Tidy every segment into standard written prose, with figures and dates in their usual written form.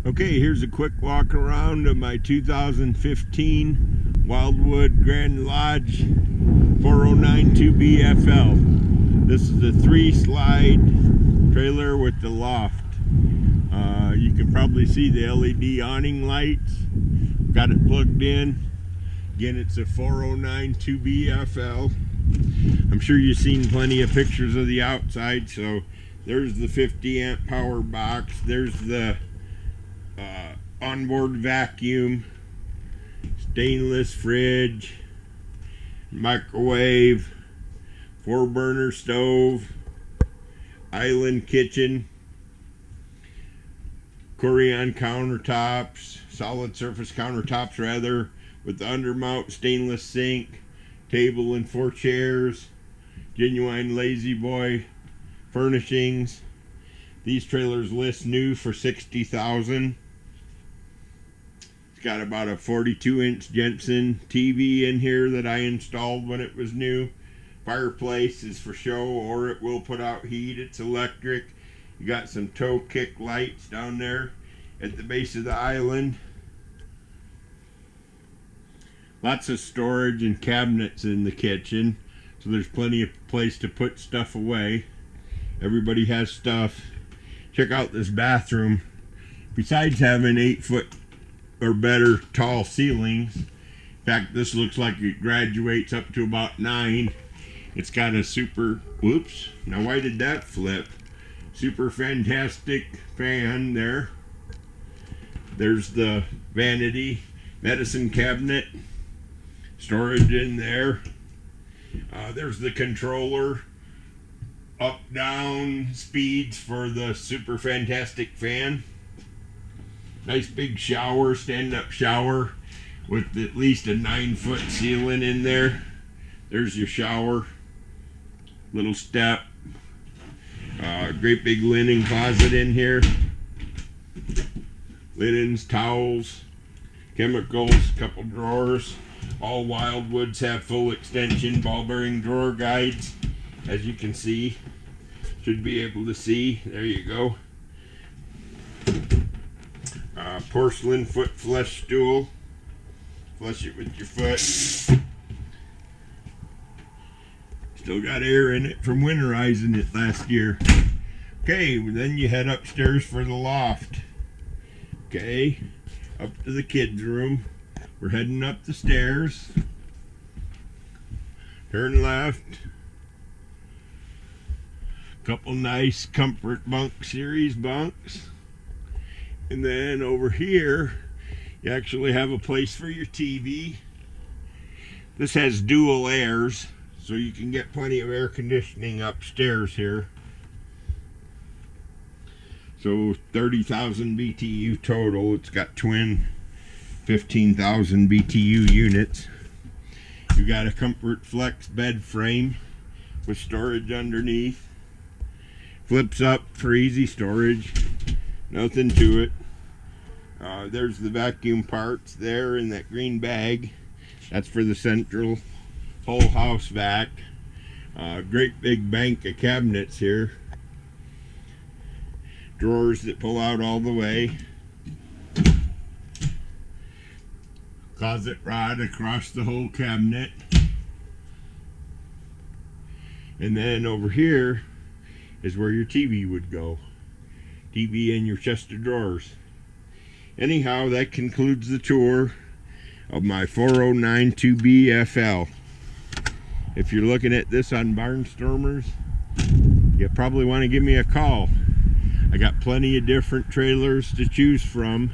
Okay, here's a quick walk around of my 2015 Wildwood Grand Lodge 409 2BFL. This is a 3-slide trailer with the loft. You can probably see the LED awning lights. Got it plugged in. Again, it's a 409 2BFL. I'm sure you've seen plenty of pictures of the outside. So there's the 50 amp power box. There's the onboard vacuum, stainless fridge, microwave, 4-burner stove, island kitchen, Corian countertops, solid surface countertops rather, with the undermount stainless sink, table and 4 chairs, genuine Lazy Boy furnishings. These trailers list new for $60,000. It's got about a 42-inch Jensen TV in here that I installed when it was new. Fireplace is for show, or it will put out heat. It's electric. You got some toe kick lights down there at the base of the island. Lots of storage and cabinets in the kitchen, so there's plenty of place to put stuff away. Everybody has stuff. Check out this bathroom. Besides having 8-foot or better tall ceilings, in fact, this looks like it graduates up to about 9. It's got a super, whoops, now why did that flip? Super fantastic fan there. There's the vanity, medicine cabinet, storage in there. There's the controller, up down speeds for the super fantastic fan. Nice big shower, stand up shower with at least a 9-foot ceiling in there. There's your shower, little step, great big linen closet in here, linens, towels, chemicals, couple drawers. All Wildwoods have full extension ball bearing drawer guides, as you can see. Should be able to see. There you go. Porcelain foot flush stool. Flush it with your foot. Still got air in it from winterizing it last year. Okay, then you head upstairs for the loft. Okay, up to the kids' room. We're heading up the stairs. Turn left. Couple nice comfort bunk series bunks. And then over here, you actually have a place for your TV. This has dual airs, so you can get plenty of air conditioning upstairs here. So 30,000 BTU total. It's got twin 15,000 BTU units. You got a Comfort Flex bed frame with storage underneath. Flips up for easy storage. Nothing to it. There's the vacuum parts there in that green bag. That's for the central whole house vac. Great big bank of cabinets here. Drawers that pull out all the way. Closet rod across the whole cabinet. And then over here is where your TV would go. TV and your chest of drawers. Anyhow, that concludes the tour of my 409 2BFL. If you're looking at this on Barnstormers, you probably want to give me a call. I got plenty of different trailers to choose from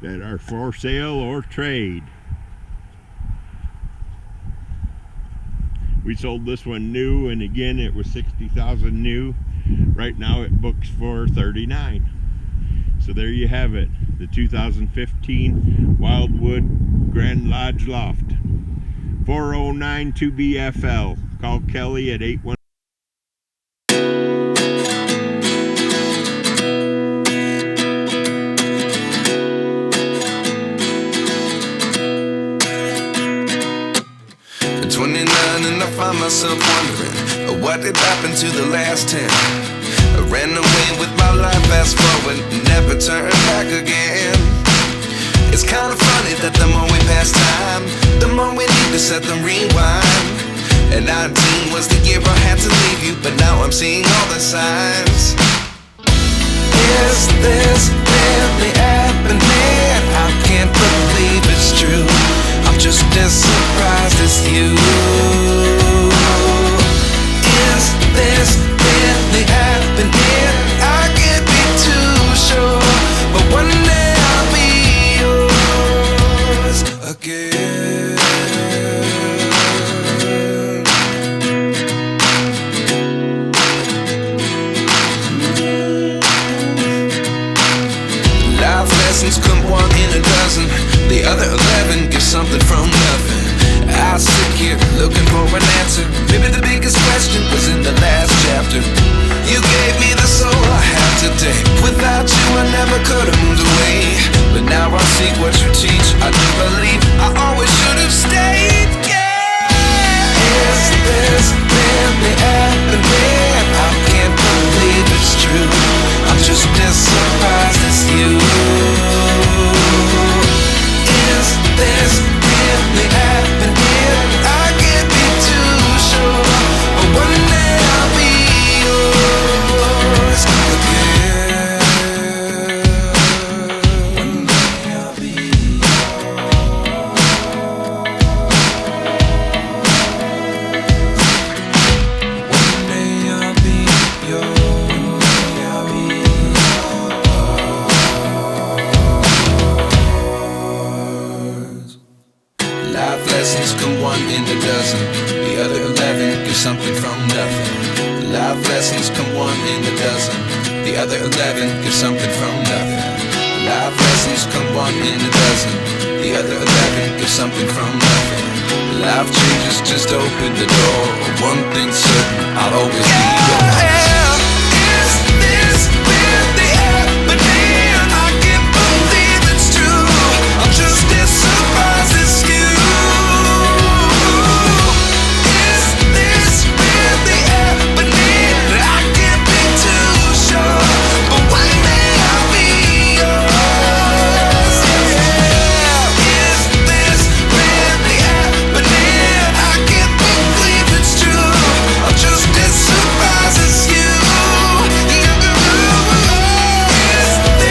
that are for sale or trade. We sold this one new, and again it was $60,000 new. Right now it books for $39,000. So there you have it, the 2015 Wildwood Grand Lodge Loft 409 2BFL. Call Kelly at 81. At 29 and I find myself wondering what did happen to the last 10. ran away with my life, fast forward, never turn back again. It's kinda funny that the more we pass time, the more we need to set the rewind. And 19 was the year I had to leave you, but now I'm seeing all the signs. Is this really happening? I can't believe it's true. I'm just as surprised as you. Is this really happening? I can't be too sure, but one day I'll be yours again. Life lessons come one in a dozen. The other 11 get something from nothing. I sit here looking for an answer. Maybe the biggest question was in the last chapter. You gave me the soul I have today. Without you I never could have moved away. But now I see what you teach. I do believe I always should have stayed. Yeah. Is this really happening? I can't believe it's true. I'm just as surprised as you. Is this really happening? I can't be too sure, but one day I'll be yours again. One day I'll be yours. One day I'll be yours. I'll be yours. Life lessons come one in a dozen. The other 11 get something from nothing. Life lessons come one in a dozen. The other 11 get something from nothing. Life lessons come one in a dozen. The other 11 get something from nothing. Life changes just open the door. One thing's certain, I'll always be yours.